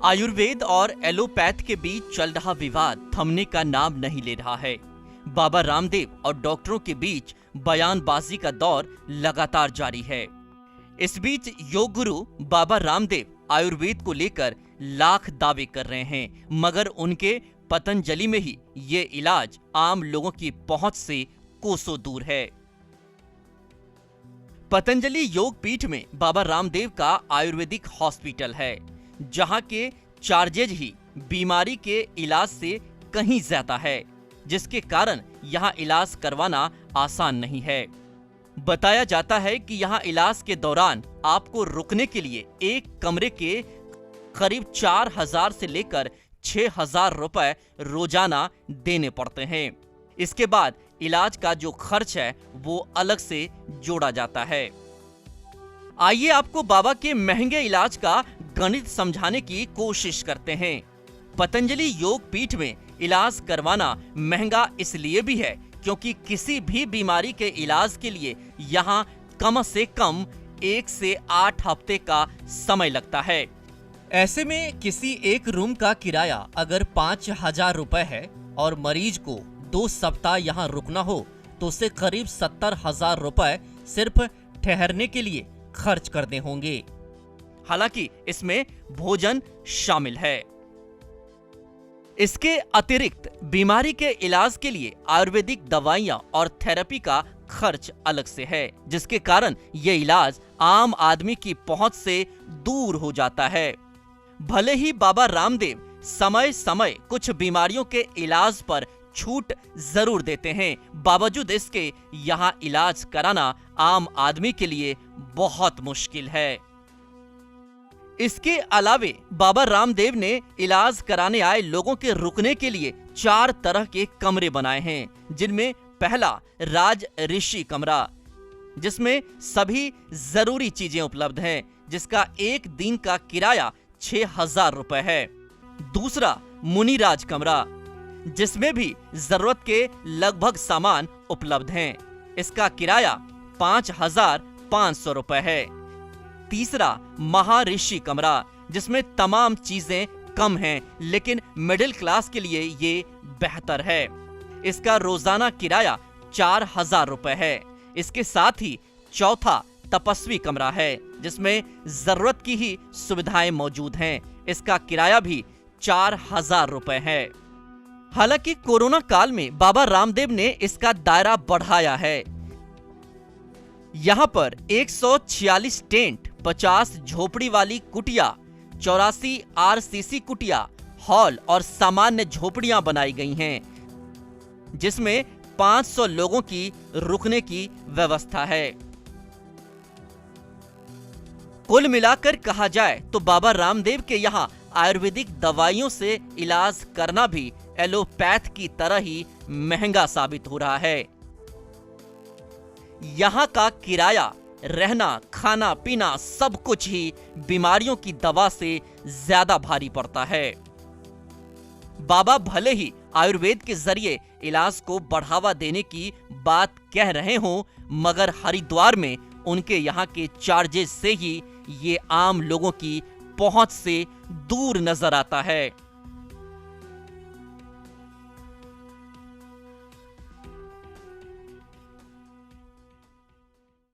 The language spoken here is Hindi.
आयुर्वेद और एलोपैथ के बीच चल रहा विवाद थमने का नाम नहीं ले रहा है। बाबा रामदेव और डॉक्टरों के बीच बयानबाजी का दौर लगातार जारी है। इस बीच योग गुरु बाबा रामदेव आयुर्वेद को लेकर लाख दावे कर रहे हैं, मगर उनके पतंजलि में ही ये इलाज आम लोगों की पहुंच से कोसों दूर है। पतंजलि योग पीठ में बाबा रामदेव का आयुर्वेदिक हॉस्पिटल है, जहां के चार्जेज ही बीमारी के इलाज से कहीं ज्यादा है, जिसके कारण यहां इलाज करवाना आसान नहीं है। बताया जाता है कि यहां इलाज के दौरान आपको रुकने के लिए एक कमरे के करीब 4,000 से लेकर 6,000 रुपए रोजाना देने पड़ते हैं। इसके बाद इलाज का जो खर्च है वो अलग से जोड़ा जाता है। आइए आपको बाबा के महंगे इलाज का गणित समझाने की कोशिश करते हैं। पतंजलि योग पीठ में इलाज करवाना महंगा इसलिए भी है क्योंकि किसी भी बीमारी के इलाज के लिए यहाँ कम से कम 1 से 8 हफ्ते का समय लगता है। ऐसे में किसी एक रूम का किराया अगर 5,000 रुपए है और मरीज को 2 सप्ताह यहाँ रुकना हो तो उसे करीब 70,000 रुपए सिर्फ ठहरने के लिए खर्च करने होंगे। हालांकि इसमें भोजन शामिल है। इसके अतिरिक्त बीमारी के इलाज के लिए आयुर्वेदिक दवाइयां और थेरेपी का खर्च अलग से है, जिसके कारण ये इलाज आम आदमी की पहुंच से दूर हो जाता है। भले ही बाबा रामदेव समय समय कुछ बीमारियों के इलाज पर छूट जरूर देते हैं, बावजूद इसके यहाँ इलाज कराना आम आदमी के लिए बहुत मुश्किल है। इसके अलावे बाबा रामदेव ने इलाज कराने आए लोगों के रुकने के लिए 4 तरह के कमरे बनाए हैं, जिनमें पहला राज ऋषि कमरा, जिसमें सभी जरूरी चीजें उपलब्ध हैं, जिसका एक दिन का किराया 6,000 रुपए है। दूसरा मुनिराज कमरा, जिसमें भी जरूरत के लगभग सामान उपलब्ध हैं, इसका किराया 5,500 रुपए है। तीसरा महर्षि कमरा, जिसमें तमाम चीजें कम हैं लेकिन मिडिल क्लास के लिए ये बेहतर है, इसका रोजाना किराया 4,000 रुपए है। इसके साथ ही चौथा तपस्वी कमरा है, जिसमें जरूरत की ही सुविधाएं मौजूद हैं, इसका किराया भी 4,000 रुपए है। हालांकि कोरोना काल में बाबा रामदेव ने इसका दायरा बढ़ाया है। यहाँ पर 146 टेंट, 50 झोपड़ी वाली कुटिया, 84 आरसीसी कुटिया, हॉल और सामान्य झोपड़ियां बनाई गई हैं, जिसमें 500 लोगों की रुकने की व्यवस्था है। कुल मिलाकर कहा जाए तो बाबा रामदेव के यहाँ आयुर्वेदिक दवाइयों से इलाज करना भी एलोपैथ की तरह ही महंगा साबित हो रहा है। यहाँ का किराया, रहना, खाना पीना सब कुछ ही बीमारियों की दवा से ज्यादा भारी पड़ता है। बाबा भले ही आयुर्वेद के जरिए इलाज को बढ़ावा देने की बात कह रहे हों, मगर हरिद्वार में उनके यहाँ के चार्जेस से ही ये आम लोगों की पहुंच से दूर नजर आता है।